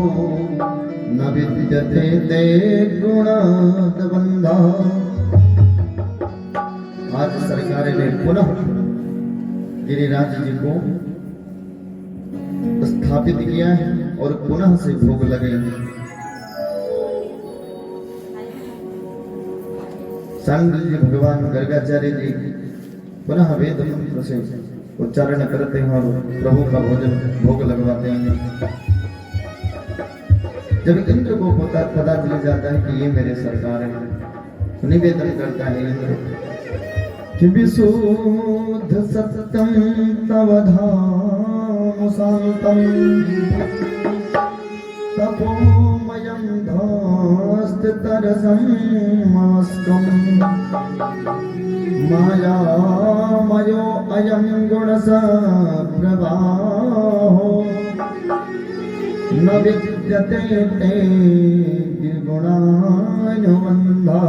न विद्यते ते गुणाद्वंदा। आज सरकार ने पुनः गिरिराज जी को स्थापित किया है और पुनः से भोग लगे हैं। सांड जी भगवान गर्गाचार्य जी पुनः वेद मंत्र से उच्चारण करते हैं और प्रभु का भोजन भोग लगवाते हैं। जब इंद्र को पता चल जाता है कि ये मेरे सरकार है, तो निवेदन करता है इंद्र कि विशुद्ध सत्यम तव धाम शांतम तपोमयं धास्तितरसं मास्कम् मायामयो अयं गुणसप्रवाहो न विद्यते ते गुणानुबन्धा।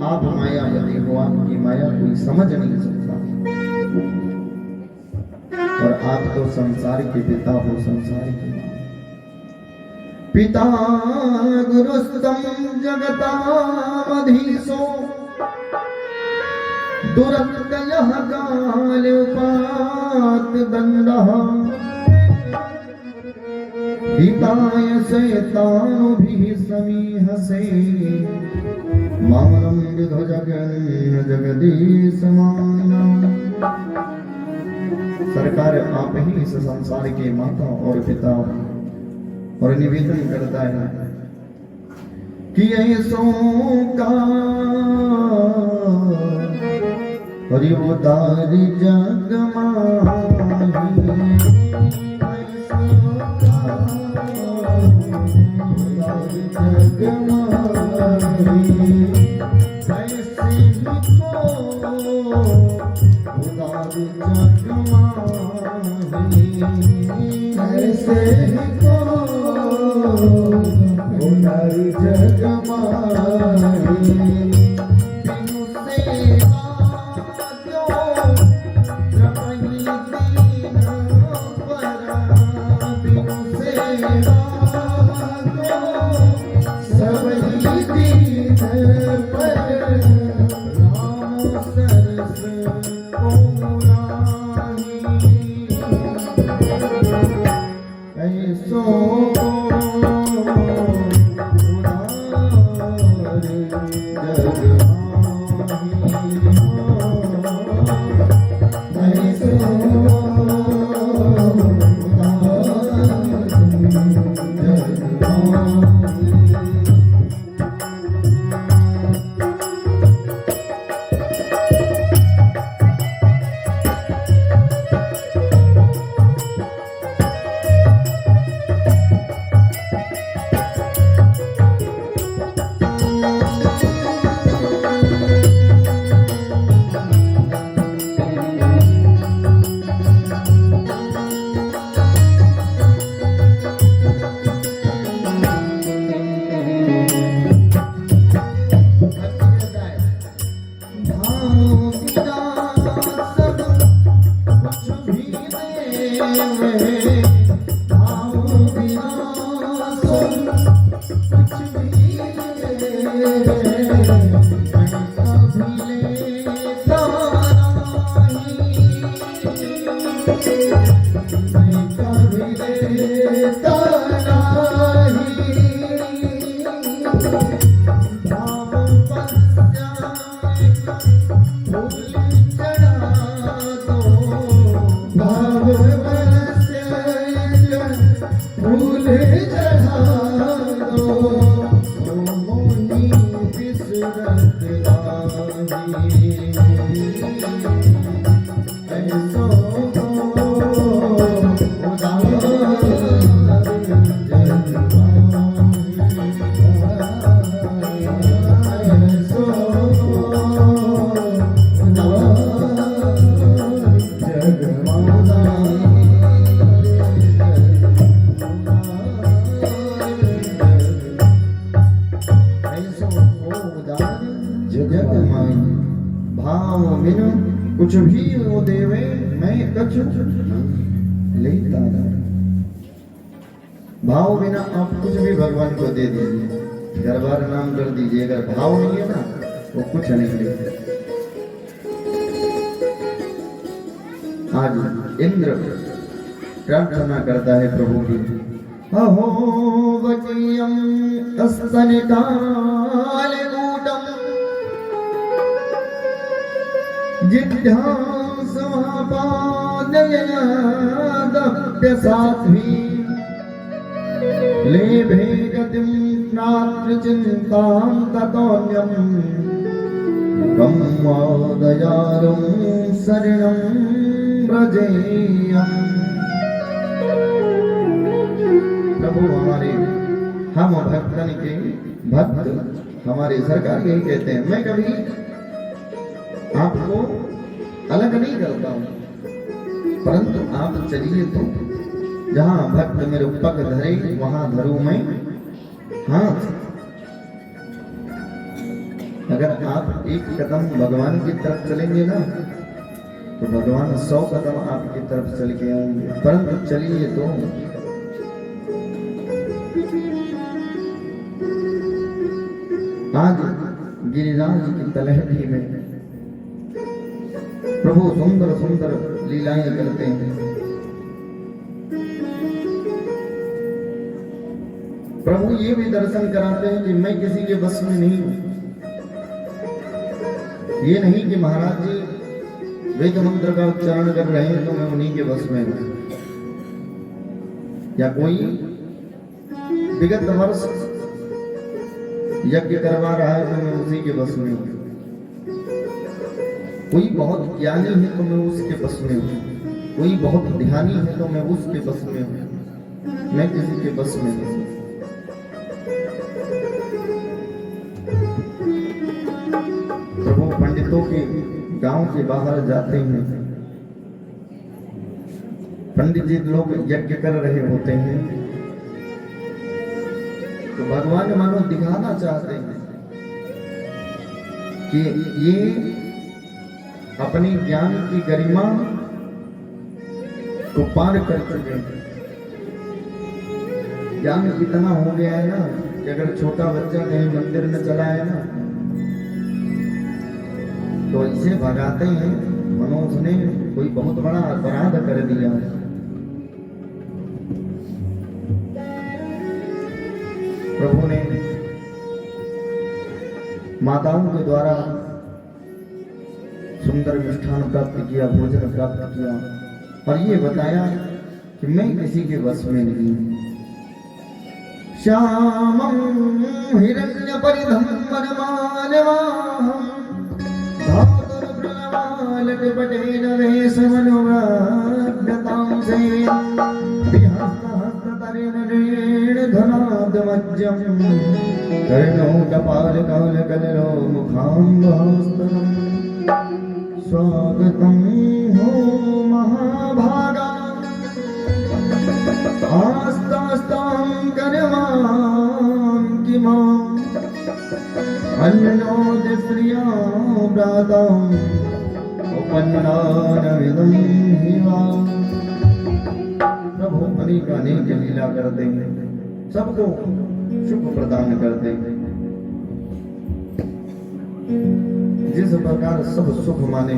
आप मायावती हो, आपकी माया कोई समझ नहीं सकता, और आप तो संसार के पिता हो, संसार की मां। पिता गुरुस्तम जगतामधीशो दुरत्ययः काल उपात दंडः हिताय शैतानुभिः समीहसे मामलं विधो जगदीश मानिनम्। सरकार आप ही इस संसार के माता और पिता, और निवेदन करता है कि ऐसों का हरिवतारी जग माही, जग माही ऐसे को उदारी जग माही बिनु सेवा क्यों द्रवही दीन परा, बिनु सेवा क्यों सबही दीन पर राम सरस को ऐसो कुछ भी वो देवे मैं कछु लेता भाव बिना आप कुछ भी भगवान को दे दीजिए, घर बार नाम कर दीजिए, अगर भाव नहीं है ना वो कुछ नहीं है। आज इंद्र प्रार्थना करता है प्रभु की, अहो वचयं स्तनिकालकूटं जिघ्रां समापादयनादप्यसाध्वी लेभे गतिं नात्रचिन्तां ततोऽन्यं ब्रह्मोदयारुं शरणं व्रजेयम्। प्रभु हमारे, हम भक्तन के भक्त हमारे सरकार यही कहते हैं, मैं कभी आपको अलग नहीं करता हूं, परंतु आप चलिए तो जहां भक्त मेरे पग धरे वहां धरू मैं हाथ। अगर आप एक कदम भगवान की तरफ चलेंगे ना तो भगवान 100 कदम आपकी तरफ चल के आएंगे, परंतु चलिए तो। आज गिरिराज की तलहटी में प्रभु सुंदर सुंदर लीलाएं करते हैं। प्रभु ये भी दर्शन कराते हैं कि मैं किसी के बस में नहीं हूं। ये नहीं कि महाराज जी वेद मंत्र का उच्चारण कर रहे हैं तो मैं उन्हीं के बस में हूं, या कोई विगत वर्ष यज्ञ करवा रहा है तो मैं उसी के बस में हूं, कोई बहुत ज्ञानी है तो मैं उसके बस में हूं, कोई बहुत ध्यानी है तो मैं उसके बस में हूं, मैं किसी के बस में नहीं। प्रभु पंडितों के गांव के बाहर जाते हैं, पंडित जी लोग यज्ञ कर रहे होते हैं तो भगवान मानो दिखाना चाहते हैं कि ये अपनी ज्ञान की गरिमा को पार कर चुके हैं। ज्ञान इतना हो गया है ना कि अगर छोटा बच्चा कहीं मंदिर में चला है ना तो इसे भगाते हैं, मनो उसने कोई बहुत बड़ा अपराध कर दिया। प्रभु ने माताओं के द्वारा सुंदर मिष्ठान प्राप्त किया, भोजन प्राप्त किया और ये बताया कि मैं किसी के वश में नहीं हूं। श्यामं हिरण्य परिधम वनमानवाहं धातुर प्रणवालकपटेन वेशमनुव्रतां सेव्यं विहस्तहस्ततरेण धनादमज्जं कर्णोटपालकालकलरो मुखाम्बहस्तनम्। स्वागतं हो महाभागा आस्तास्तां करवां किमाम् अन्नोदस्त्रियां प्रातं उपन्नानविदं हिवा। प्रभु अनेक अनेक लीला करते हैं, सबको सुख प्रदान करते हैं। जिस प्रकार सब सुख माने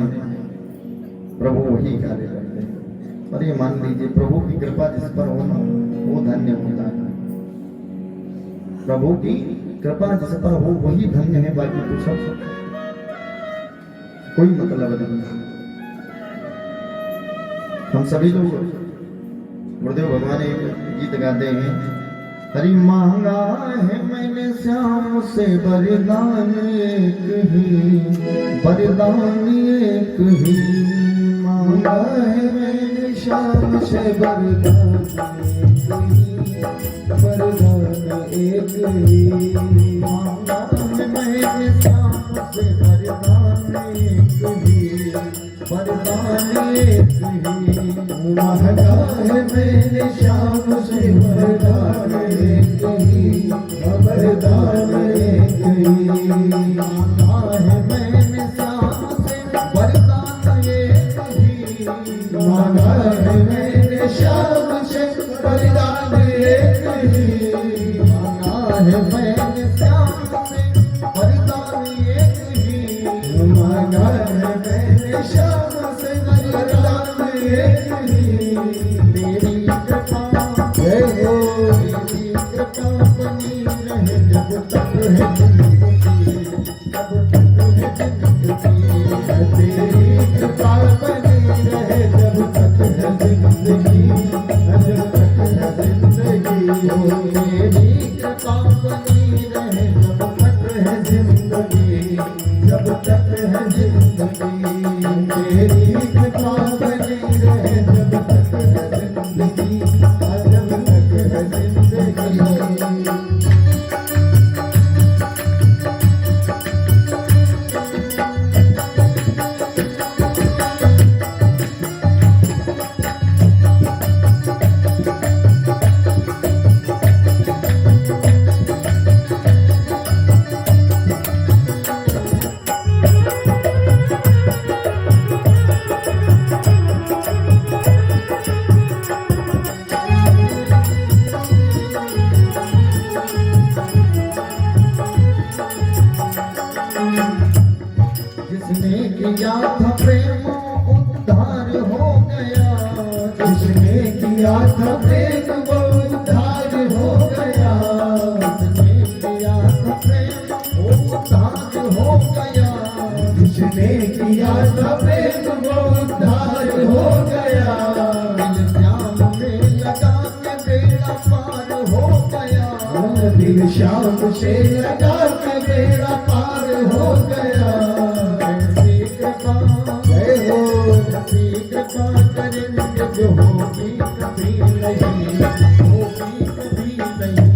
प्रभु वही कार्य करते हैं। और ये मान लीजिए प्रभु की कृपा जिस पर होना वो धन्य होता है। प्रभु की कृपा जिस पर हो वही धन्य है, बाकी तो सब कोई मतलब नहीं। हम सभी लोग गुरुदेव भगवान एक गीत गाते हैं, हरि मांगा है मैंने श्याम से वरदान एक ही, वरदान एक ही मांगा है मैंने श्याम से वरदान एक ही मांगा है मैंने श्याम से वरदान एक ही, वरदान एक ही मांगा है मैंने श्याम से वरदान एक ही, वरदान एक ही मांगा है मैंने श्याम से वरदान एक ही, मांगा है मैंने श्याम से वरदान एक ही। है मैंने श्याम से वरदान एक ही, मांगा है मैंने श्याम से वरदान एक ही। मेरी कृपा जय हो, मेरी कृपा बनी रहे जब तक है जिंदगी, जब तक है जिंदगी। तेरी कृपा बनी रहे जब तक है जिंदगी, जब तक है जिंदगी। मेरी कृपा बनी रहे जब तक है जिंदगी, जब तक है जिंदगी। तेरी कृपा बनी रहे जब तक है जिंदगी, जब तक है जिंदगी। जिसने किया था प्रेम उद्धार हो गया, जिसने किया था प्रेम वो उद्धार हो गया। जिसने किया था प्रेम वो उद्धार हो गया, जिसने किया था प्रेम वो उद्धार हो गया। दिल श्याम में लगा के बेड़ा पार हो गया, दिल श्याम से लगा के बेड़ा पार हो गया। जय हो, ऐसी कृपा करेंगे जो होगी कभी नहीं, होगी कभी नहीं।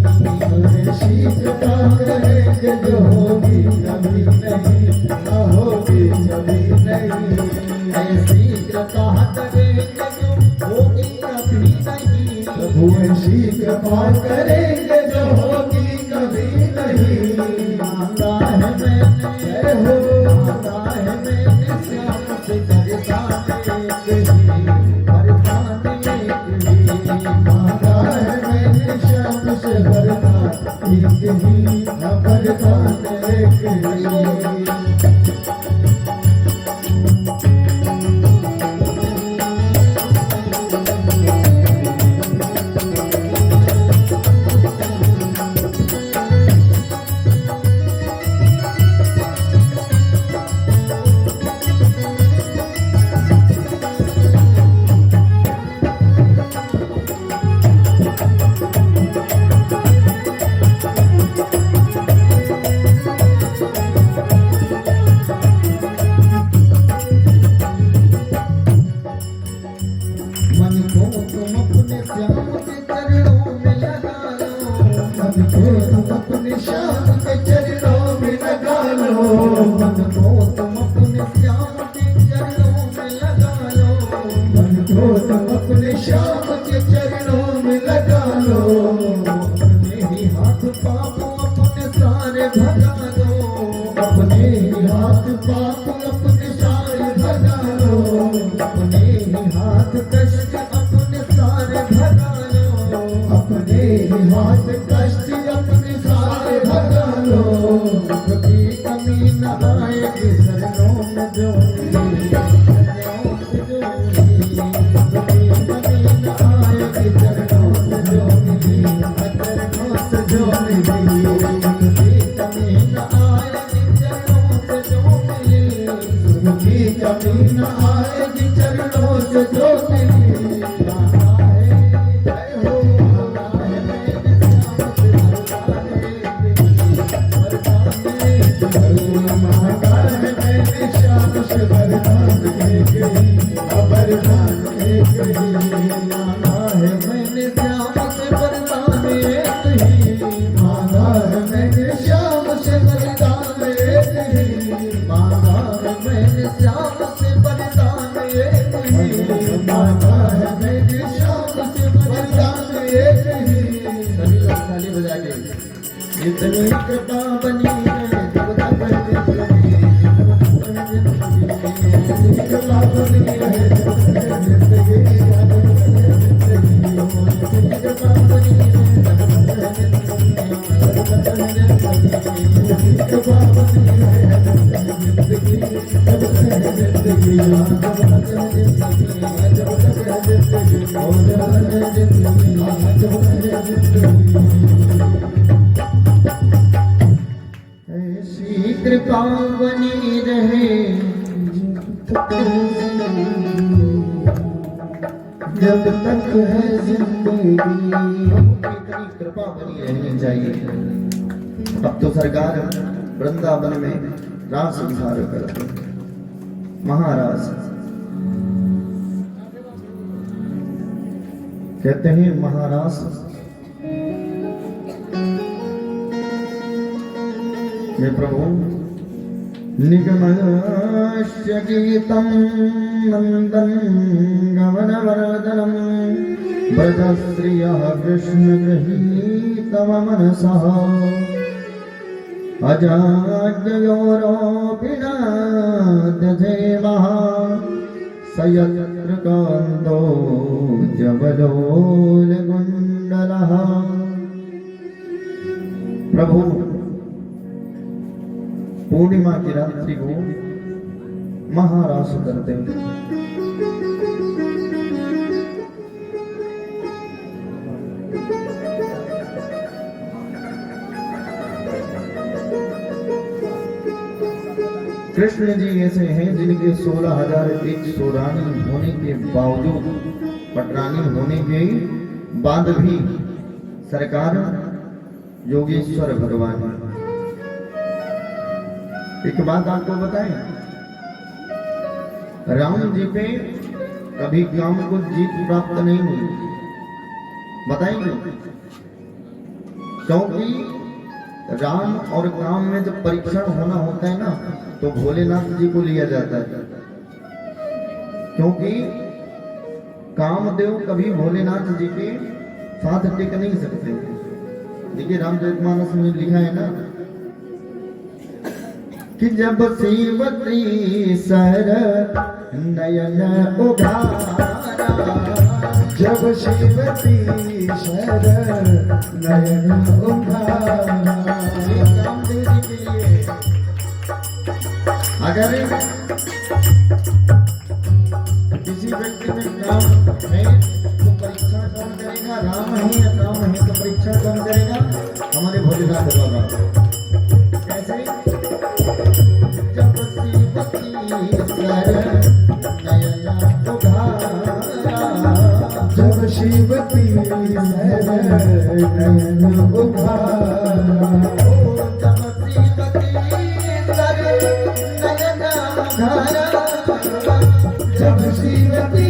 ऐसी कृपा करेंगे जो होगी कभी नहीं, न होगी कभी नहीं। ऐसी कृपा करेंगे जो होगी कभी नहीं, प्रभु ऐसी कृपा करेंगे जो होगी कभी नहीं। मांगा है मैंने, जय हो, मांगा है मैंने श्याम से वरदान एक ही, वरदान एक ही। मांगा है मैंने श्याम से वरदान एक ही, वरदान एक ही। मन को तुम अपने श्याम के चरणों में लगा लो, मन को तुम अपने श्याम के चरणों में लगा लो। मन को तुम अपने श्याम के चरणों में लगा लो, मन को तुम अपने श्याम के चरणों में लगा लो। अपने ही हाथ पाप अपने सारे भगा लो, अपने ही हाथ पाप अपने सारे भगा लो। अपने ही हाथ कष्ट अपने सारे भगा लो, अपने ही हाथ कष्ट अपने सारे भगा लो। कभी कमी न आएगी शरणों में जो मिली, शरणों में जो मिली। कभी कमी न आएगी शरणों में जो मिली, चरणों से जो मिली। कभी कमी न आएगी चरणों से जो मिली, कभी कमी न आएगी चरणों से जो मिली। इतनी कृपा बनी है जब तक कृपा बनी है कृपा बनी है है जिंदगी, नाजुक है जिंदगी। ऐसी कृपा बनी रहे जब तक है जिंदगी, इतनी कृपा बनी रहनी चाहिए। अब तो सरकार वृंदावन में रास विहार करते हैं, महारास कहते हैं। महारास ये प्रभु निगमस्य गीतं नंदन गमनवर्धनम ब्रजश्रियः कृष्ण गृहीतम मनसः अजाड्योरोपिणा दधेमः स यत्र कान्तो जवलोलकुण्डलः। प्रभु पूर्णिमा की रात्रि को महारास करते हैं। कृष्ण जी ऐसे हैं जिनके 16,100 रानी होने के बावजूद, पटरानी होने के बाद भी सरकार योगेश्वर भगवान। एक बात आपको बताएं, राम जी पे कभी काम को जीत प्राप्त नहीं हुई। बताएंगे क्योंकि राम और काम में जब परीक्षण होना होता है ना, तो भोलेनाथ जी को लिया जाता है, क्योंकि कामदेव कभी भोलेनाथ जी के साथ टिक नहीं सकते। देखिए रामचरितमानस में लिखा है ना कि जब शिवती सर नयन उघारा, जब शिवती सर नयन उघारा। रामदेव जी के लिए अगर किसी व्यक्ति में काम है तो परीक्षा कौन करेगा? राम है या काम है तो परीक्षा कौन करेगा? हमारे भोलेनाथ बाबा। कैसे? जब शिवती सर नयन उघारा, जब शिवती सर नयन उघारा, जब शिवती सर नयन उघारा, जब शिवती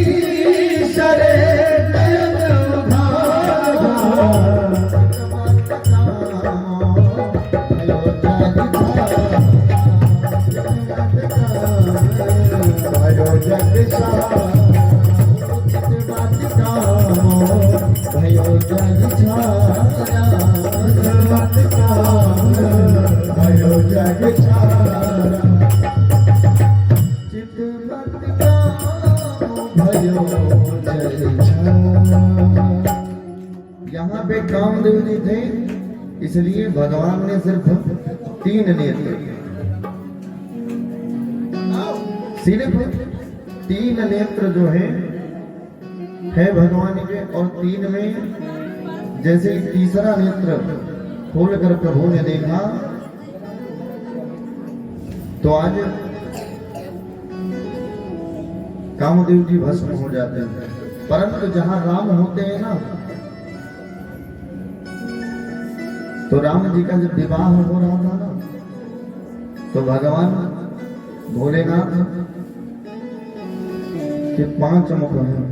सर नयन उघारा, भयो जग छाया, भयो जग छाया, भयो जग छाया, चितमत भयो जग छाया। यहाँ पे कामदेव जी थे, इसलिए भगवान ने सिर्फ 3 नेत्र, सिर्फ 3 नेत्र जो है भगवान के, और 3 में जैसे तीसरा नेत्र खोलकर प्रभु ने देखा तो आज कामदेव जी भस्म हो जाते हैं। परंतु जहां राम होते हैं ना, तो राम जी का जब विवाह हो रहा था ना, तो भगवान भोलेनाथ के 5 मुख हैं,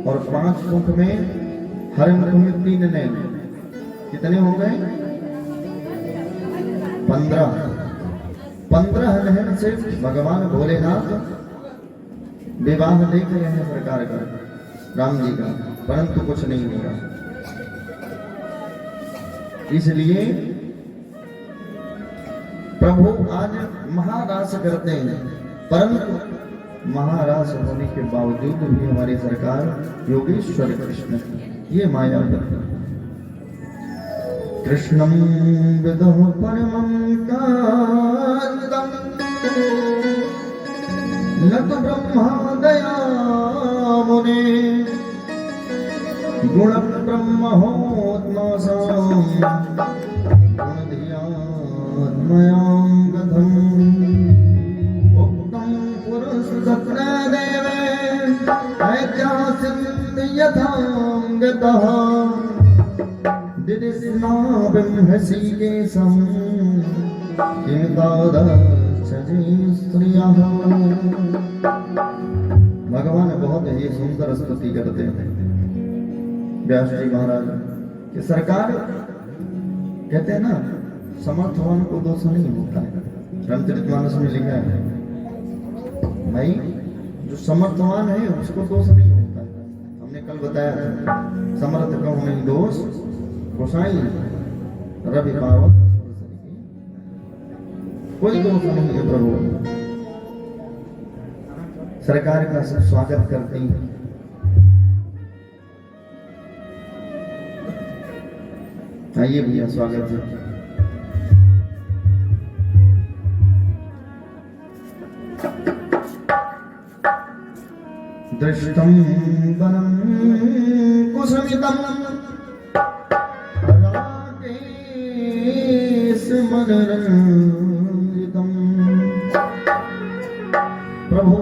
और 5 मुख में हर मुख में 3 नैन, कितने हो गए? 15 नैन से भगवान भोलेनाथ विवाह देख रहे हैं सरकार का, राम जी का, परंतु कुछ नहीं होगा। इसलिए प्रभु आज महारास करते हैं, परंतु महारास होने के बावजूद भी हमारी सरकार योगेश्वर कृष्ण ये माया करते। कृष्णं विदुः परमं कांतं न तु ब्रह्मा दया मुने गुण ब्रह्महोत्मासां गुणधियात्मयां गतम् उक्तं पुरुषसत्रेदेवे ऐतिहासिकं यथां गतः दिदिस्नाभिंहसीकेशं किं तादच्छति स्त्रियः। भगवान बहुत ही सुंदर स्तुति करते हैं व्यास जी महाराज कि सरकार कहते हैं ना समर्थवान को दोष नहीं होता है। रामचरितमानस में लिखा है भाई जो समर्थवान है उसको दोष नहीं होता है। हमने कल बताया था समर्थ को नहीं दोष गोसाई रवि पावक कोई दोष नहीं है प्रभु। सरकार का सब स्वागत करते हैं। आइए भैया स्वागत है। दृष्टं वनं कुसुमितं राकेशमनरञ्जितं। प्रभु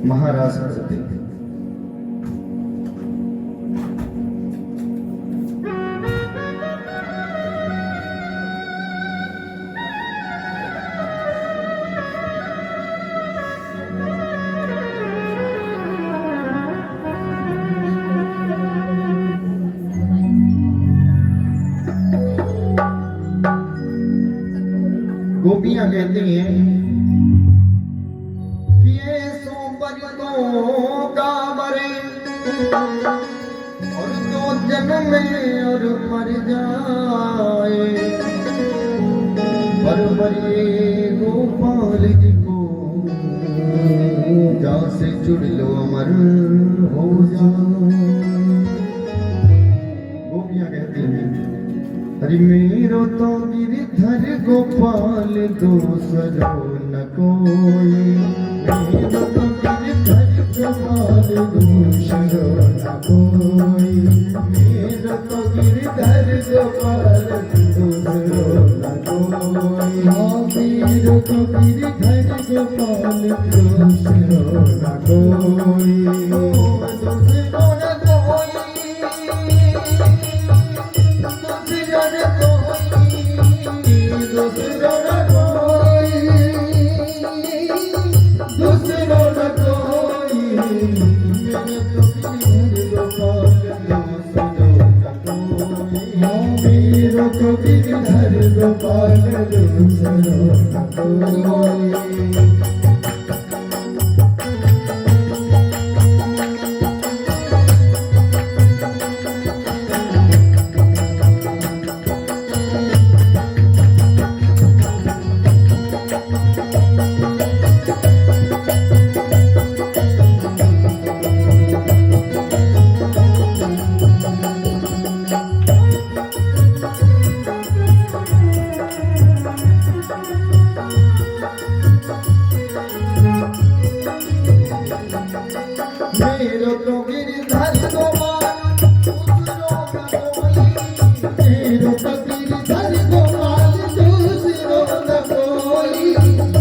महाराज सरस्वती गोपियां कहती हैं कि ये का मरे और दो जन्म में और मर जाए पर मरे गोपाल जी को जा से जुड़ लो अमर हो जाए। गोपियां कहती हैं अरे मेरो तो गिरधर गोपाल दूसरो न कोई। मेरो तो गिरधर गोपाल दूसरो न कोई। मेरो तो गिरधर गोपाल दूसरो न कोई। मेरो तो गिरधर गोपाल दूसरो न कोई। दूसरो न कोई गिरधर गोपाल दूसरो न कोई। मेरो तो गिरधर गोपाल दूसरो न कोई। मेरो तो गिरधर गोपाल दूसरो न कोई।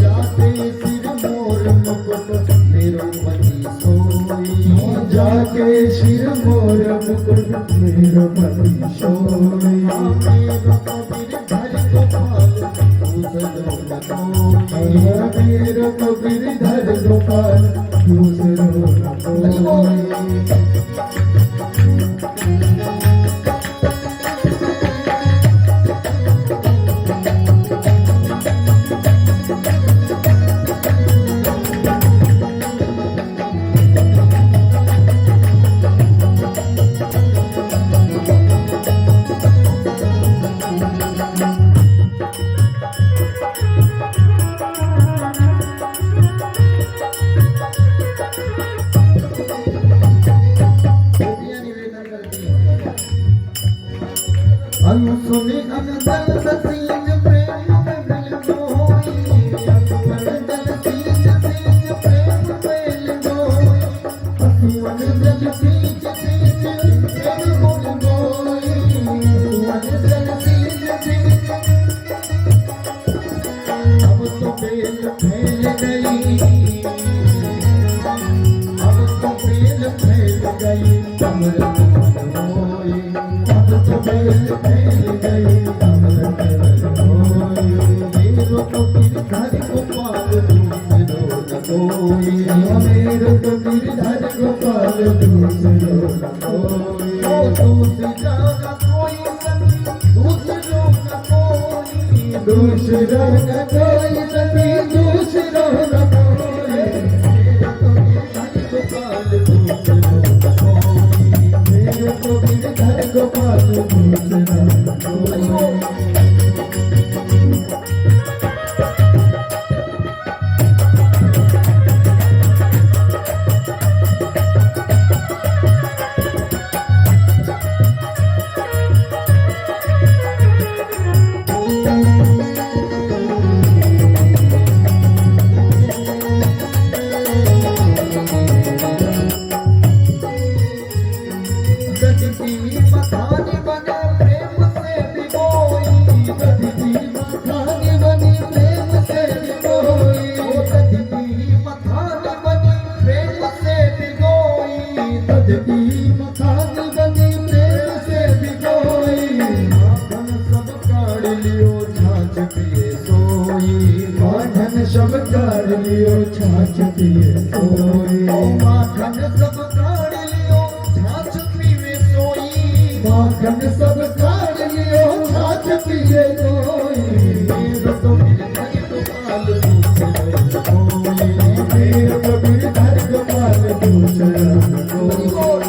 जाते सिर मोर मुकुट मेरो पति सोई। जाके सिर मोर मुकुट मेरो पति सोई। मेरो तो गिरधर गोपाल दूसरो न कोई। मेरो तो गिरधर गोपाल दूसरो न कोई। सुने अनदल ससीज प्रेम में मिल गोई। अनदल सीज सीज प्रेम में मिल गोई। सुवन जल सींच सींच प्रेम गुण गोई, सुवन जल सींच सींच अब तो बेल फैल गई, अब तो बेल फैल गई अमृत होई, अब तो बेल फैल गई अमृत होई, मेरो तो गिरधर गोपाल दूसरो न कोई, मेरो तो गिरधर गोपाल दूसरो न कोई, ओ दूसरा न कोई सखी दूसरो न कोई, दूसरा न कोई सखी दूसरो न कोई, मेरो तो गिरधर गोपाल दूसरो न कोई। सब काढ़ लियो छाछ पिए सोई, माखन सब काढ़ लियो छाछ पीवे सोई, माखन सब काढ़ लियो छाछ पिए सोई, मेरो तो गिरधर गोपाल दूसरा न कोई, मेरो तो गिरधर गोपाल दूसरा न कोई।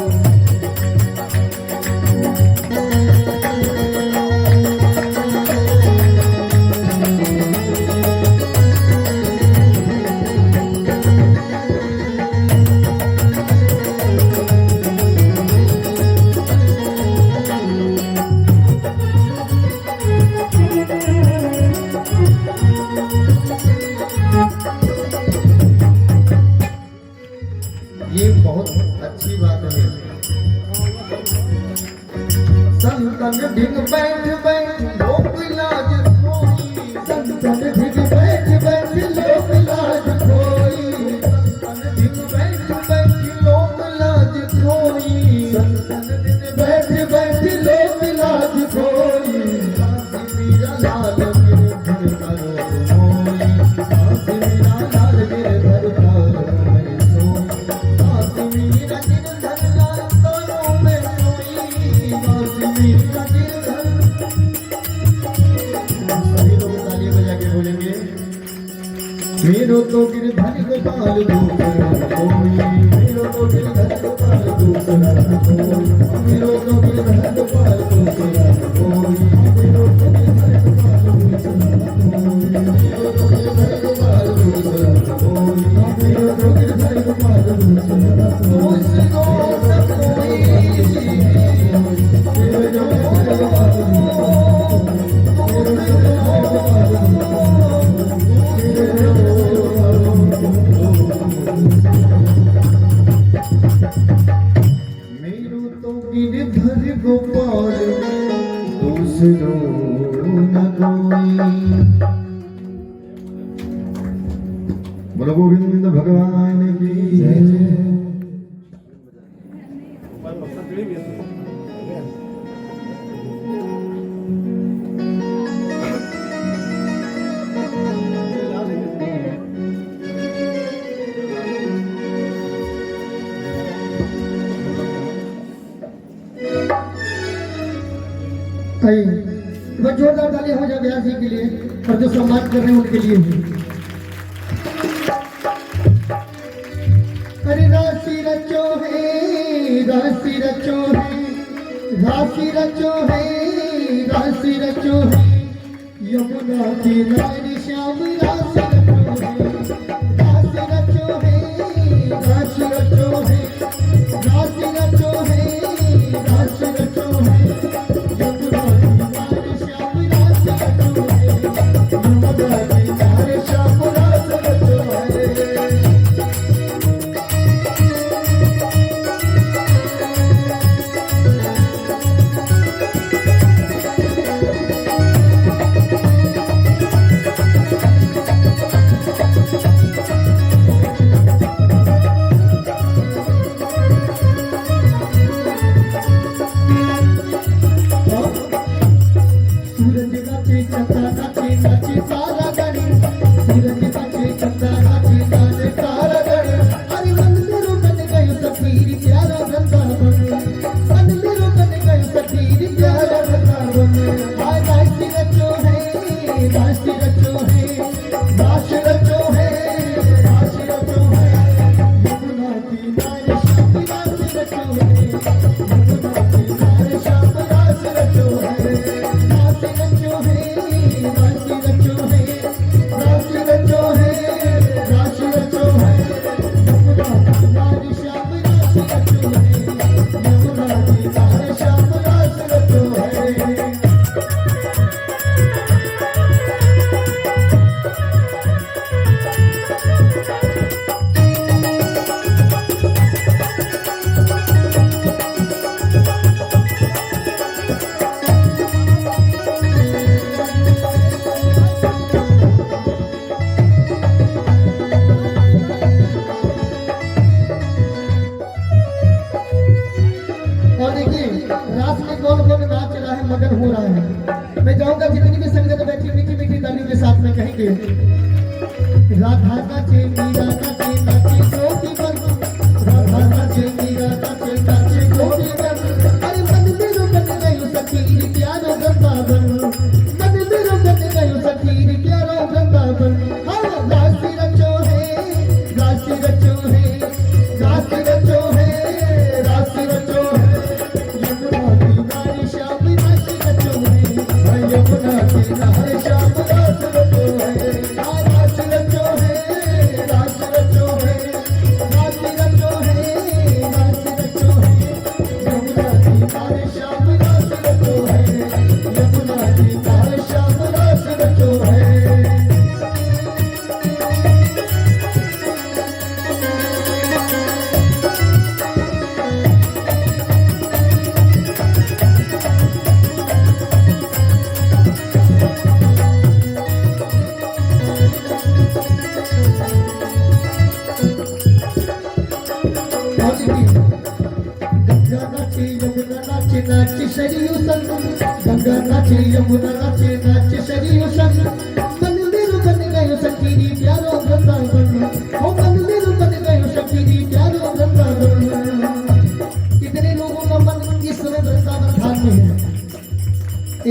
ये बहुत अच्छी बात है। संतन ढिग बैठ बैठ लोक लाज खोई, संतन ढिग बैठ बैठ लोक लाज खोई, संतन ढिग बैठ बैठ लोक लाज खोई, संतन ढिग बैठ बैठ लोक लाज खोई, काशी मीरा लाल गिरधर करो मोई, काशी मीरा लाल गिरधर करो मोई सोई, काशी मीरा गिरधर लाल करो मैं सोई, काशी मीरा गिरधर। सभी लोग ताली बजा के बोलेंगे, मेरो तो गिरधर गोपाल दूसरा न कोई, मेरो तो गिरधर गोपाल दूसरा न कोई, मेरो तो गिरधर गोपाल दूसरा न कोई, मेरो तो गिरधर गोपाल दूसरा न कोई, मेरो तो गिरधर गोपाल दूसरा न कोई, मेरो तो गिरधर गोपाल दूसरा न कोई, मेरो तो गिरधर गोपाल दूसरो न कोई। बोलो गोविंद भगवान की जय। बहुत जोरदार ताली हो जाए व्यास जी के लिए और जो सम्मान कर रहे हैं उनके लिए भी। अरे राशि रचो है, राशि रचो है, राशि रचो है, राशि रचो है, यमुना किनारे श्याम राशि रचो है, राशि रचो है, राशि रचो है, राशि रचो है, राशि रचो है, यमुना किनारे श्याम राशि रचो है, यमुना किनारे श्याम राशि रचो है। सखीर प्यारा वृंदावन मन मेरो बन गयो सखीर प्यारा वृंदावन हाय राशि रचो है राशि रचो है राशि रचो है राशि रचो है यमुना किनारे श्याम राशि रचो है यमुना किनारे श्याम राशि रचो है राशि रचो है राशि रचो है राशि रचो है राशि रचो है यमुना किनारे श्याम राशि रचो है यमुना किनारे श्याम राशि रचो है और देखिए रात में कौन कौन नाच रहा है मगन हो रहा है मैं चाहूंगा जितनी भी संगत बैठी मीठी मीठी ताली के साथ में कहेंगे राधा नाचे मीरा नाचे नाचे गोपी बन राधा नाचे मीरा नाचे नाचे गोपी बन अरे मन मेरो बन गयो सखीर प्यारा वृंदावन मन मेरो बन गयो सखीर प्यारा वृंदावन हाँ राशि रचो है राशि रचो है राशि रचो है राशि रचो है यमुना किनारे श्याम राशि रचो है यमुना किनारे श्याम राशि रचो है राशि रचो है राशि रचो है राशि रचो है राशि रचो है यमुना किनारे श्याम राशि रचो है यमुना किनारे श्याम राशि रचो है गंगा नाचे यमुना नाचे नाचे शरीर संग गंगा नाचे यमुना नाचे नाचे शरीर संग मन मेरो बन गयो सखीरी प्यारो वृंदावन ओ मन मेरो बन गयो सखीरी प्यारो वृंदावन कितने लोगों का मन इस समय वृंदावन धाम में है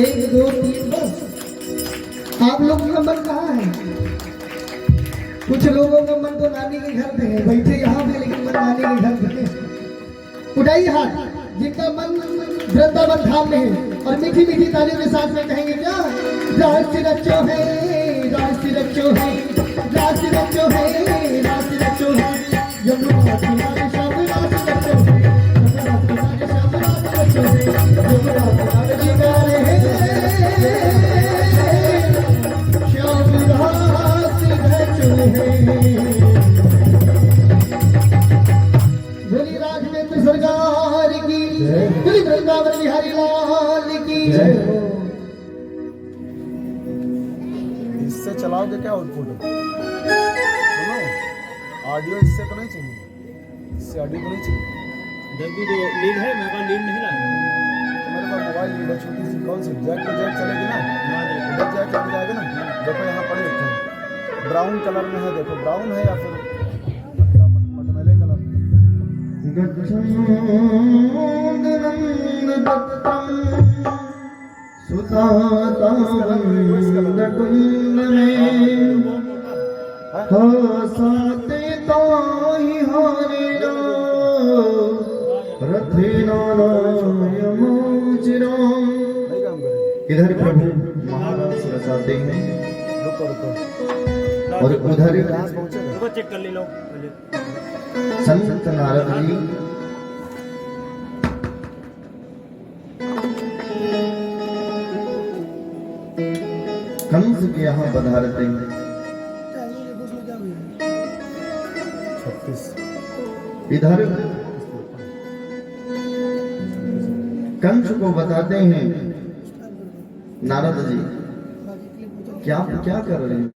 1 2 3 बस आप लोगों का मन कहाँ है कुछ लोगों का मन तो नानी के घर पे है बैठे यहाँ पे लेकिन मन नानी के घर पे है उठाइए हाथ जिनका मन वृंदावन धाम में है और मीठी मीठी तालियों के साथ में कहेंगे क्या राशि रचो है राशि रचो है राशि रचो है राशि रचो है यमुना किनारे श्याम राशि रचो है यमुना किनारे श्याम राशि रचो है यमुना किनारे किनारे श्याम राशि रचो है बोली राघवेंद्र सरकार की बोली वृंदावन बिहारी लाल की इससे चलाओगे क्या आउटपुट सुनो ऑडियो इससे तो नहीं चाहिए इससे ऑडियो तो नहीं चाहिए जब भी तो लीड है मेरे पास लीड नहीं लाया तो मेरे पास मोबाइल लीड है छोटी सी कौन सी जैक पे जैक चलेगी ना उधर जैक चल जाएगा ना देखो यहाँ पड़े रखे हैं ब्राउन कलर में है देखो ब्राउन है या फिर मटमैले कलर नहीं काम करेगी इधर प्रभु महाराज रचाते हैं रुको रुको और उधर कहाँ से पहुँचेगा रुको चेक कर ले लो पहले संत नारद जी कंस के यहाँ पधारते हैं 36 इधर कंस को बताते हैं नारद जी क्या क्या कर रहे हैं।